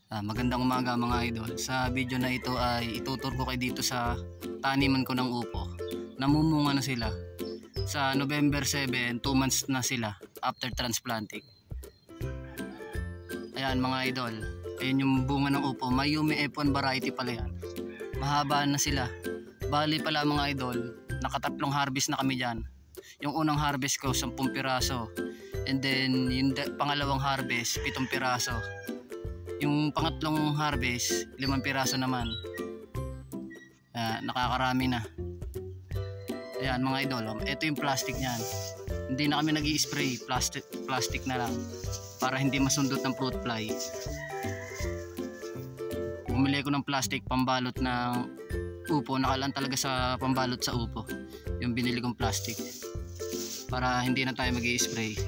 Magandang umaga mga idol. Sa video na ito ay itutur ko kayo dito sa taniman ko ng upo. Namumunga na sila. Sa November 7, 2 months na sila after transplanting. Ayan mga idol. Ayan yung bunga ng upo. Mayumi F1 variety pala yan. Mahaba na sila. Bali pala mga idol, nakatatlong harvest na kami dyan. Yung unang harvest ko 10 piraso. And then yung pangalawang harvest 7 piraso. Yung pangatlong harvest 5 piraso naman. Nakakarami na. Ayan mga idol, ito yung plastic niyan. Hindi na kami nag-i-spray, plastic na lang para hindi masundot ng fruit fly. Bumili ko ng plastic pambalot ng upo. Nakalaan talaga sa pambalot sa upo yung binili kong plastic para hindi na tayo mag-i-spray.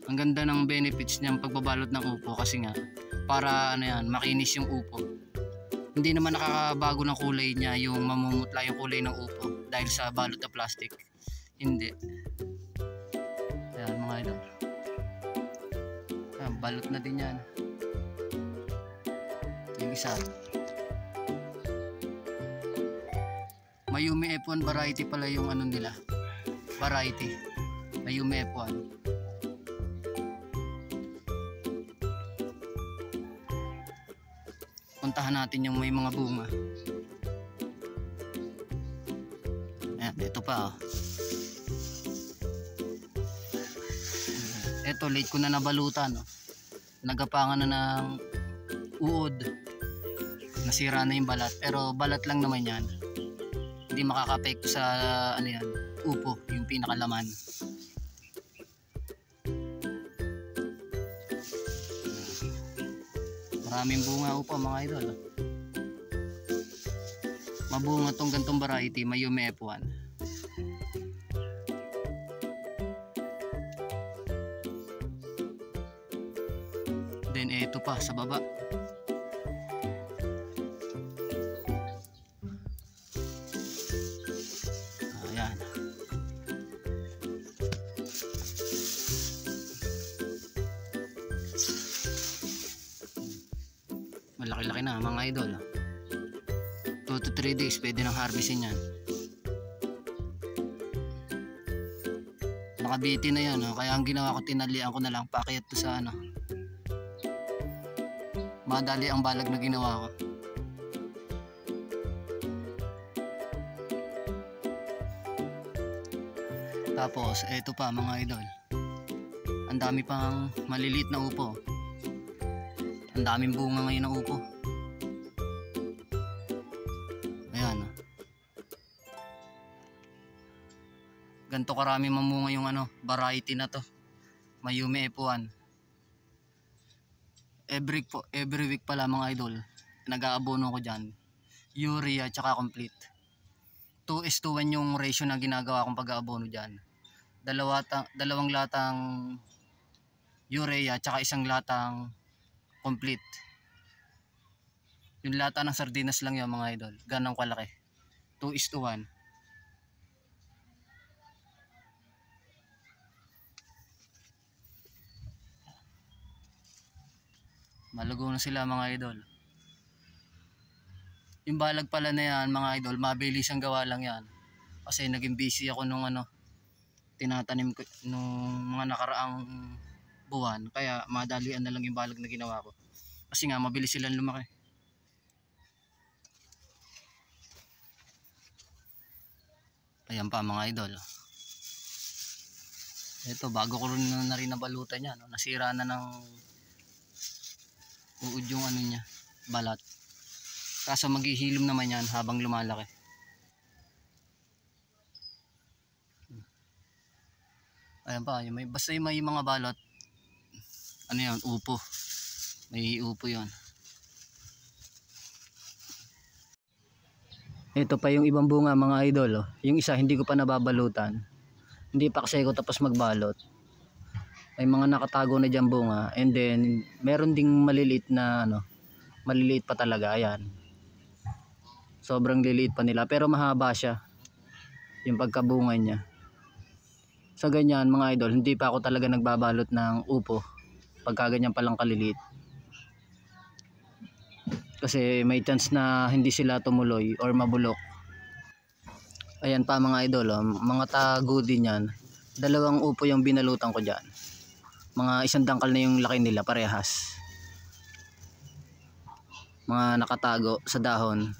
Ang ganda ng benefits niyang pagbabalot ng upo kasi nga para makinis yung upo. Hindi naman nakakabago ng kulay niya, yung mamumutla yung kulay ng upo dahil sa balot na plastic. Hindi. Ayan mga idol. Balot na din yan. Yung isa. Mayumi F1 variety pala yung nila. Variety. Mayumi F1. Puntahan natin yung may mga bunga. Ayan, ito pa. Ito, late ko na nabalutan. Nagapangan na ng uod. Nasira na yung balat. Pero balat lang naman yan. Hindi makaka-apekto sa upo, yung pinakalaman. Maraming bunga upo mga idol. Mabunga tong gantong variety, Mayumi F1. Then ito pa sa baba. Ayan. Malaki-laki na mga idol. 2 to 3 days pwede nang harvestin yan. Nakabiti na yan. Kaya ang ginawa ko, tinalian ko na lang, paakyat to sa madali ang balag na ginawa ko. Tapos eto pa mga idol, ang dami pang maliliit na upo. Ang daming bunga ngayon ng upo. Ayan. Ganto karami mamunga yung variety na to. Mayumi F1. Every week pala mga idol, nag-aabono ko dyan. Urea tsaka complete. 2:1 yung ratio na ginagawa kong pag-aabono dyan. Dalawang latang urea tsaka isang latang complete. Yung lata ng sardinas lang yun mga idol. Ganang kalaki. 2:1. Malago na sila mga idol. Yung balag pala na yan mga idol, mabilis ang gawa lang yan. Kasi naging busy ako nung tinatanim ko nung mga nakaraang buwan. Kaya madalian na lang yung balag na ginawa ko. Kasi nga mabilis silang lumaki. Ayan pa mga idol. Ito, bago ko rin na rin nabalutan yan. Nasira na ng uod yung niya, balat. Kaso maghihilom naman yan habang lumalaki. Ayan pa, basta yung may mga balot. Yan, upo. May upo yan. Ito pa yung ibang bunga mga idol. Yung isa hindi ko pa nababalutan. Hindi pa kasi ako tapos magbalot. May mga nakatago na dyan bunga. And then meron ding maliliit na maliliit pa talaga. Ayan. Sobrang liliit pa nila. Pero mahaba siya yung pagkabunga niya. Sa ganyan mga idol, hindi pa ako talaga nagbabalot ng upo pagka ganyan palang kaliliit. Kasi may chance na hindi sila tumuloy or mabulok. Ayan pa mga idol, oh, mga tago din yan. 2 upo yung binalutan ko dyan. Mga 1 dangkal na yung laki nila parehas. Mga nakatago sa dahon.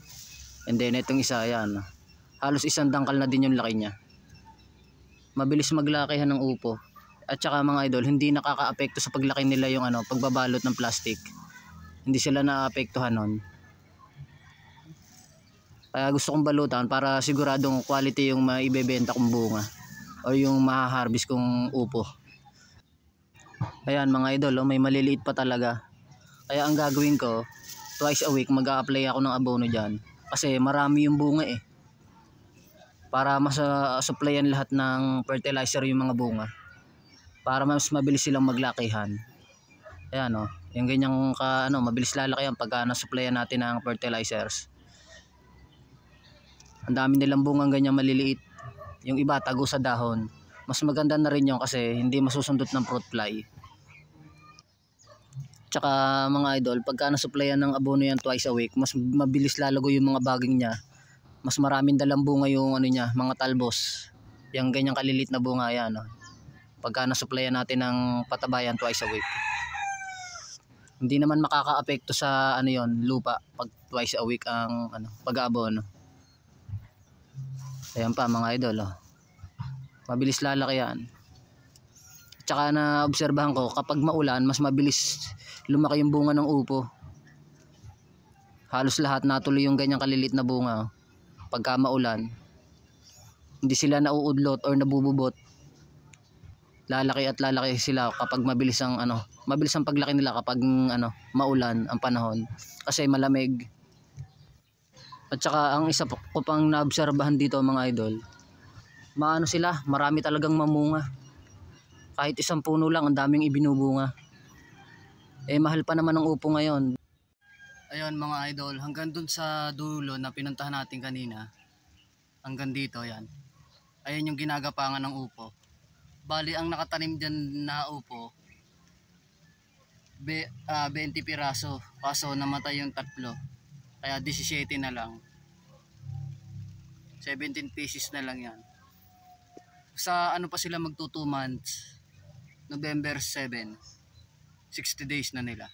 And then itong isa, ayan. Halos 1 dangkal na din yung laki niya. Mabilis maglakihan ng upo. At saka mga idol, hindi nakakaapekto sa paglaki nila yung pagbabalot ng plastic. Hindi sila naapektuhan nun. Kaya gusto kong balutan para siguradong quality yung maibebenta kong bunga o yung mahaharvest kong upo. Ayan mga idol, may maliliit pa talaga. Kaya ang gagawin ko, twice a week mag-a-apply ako ng abono dyan. Kasi marami yung bunga eh. Para supplyan lahat ng fertilizer yung mga bunga. Para mas mabilis silang maglakihan. Ayan o, yung ganyang mabilis lalakihan pagka nasupplyan natin ng fertilizers. Ang dami nilang bungang ganyang maliliit. Yung iba tago sa dahon. Mas maganda na rin yun kasi hindi masusundot ng fruit fly. Tsaka mga idol, pagka nasupplyan ng abono yan twice a week, mas mabilis lalago yung mga baging niya. Mas maraming dalang bunga yung niya, mga talbos. Yung ganyang kalilit na bunga yan. Pagka nasupplyan natin ng patabayan twice a week. Hindi naman makakaapekto sa lupa pag twice a week ang pag-aabono. Ayan pa mga idol, oh. Mabilis lalaki yan. Tsaka na-obserbahan ko, kapag maulan, mas mabilis lumaki yung bunga ng upo. Halos lahat natuloy yung ganyang kalilit na bunga. Pagka maulan, hindi sila nauudlot or nabububot. Lalaki at lalaki sila kapag mabilis ang paglaki nila kapag maulan ang panahon kasi malamig. At saka ang isa ko pang naobserbahan dito mga idol, marami talagang mamunga. Kahit 1 puno lang ang daming ibinubunga. Mahal pa naman ang upo ngayon. Ayun mga idol, hanggang dun sa dulo na pinuntahan natin kanina, hanggang dito yan. Ayun yung ginagapangan ng upo. Bali ang nakatanim dyan na upo 20 piraso, kaso namatay yung 3, kaya 17 na lang. 17 pieces na lang yan. Sa pa sila magto 2 months, November 7, 60 days na nila.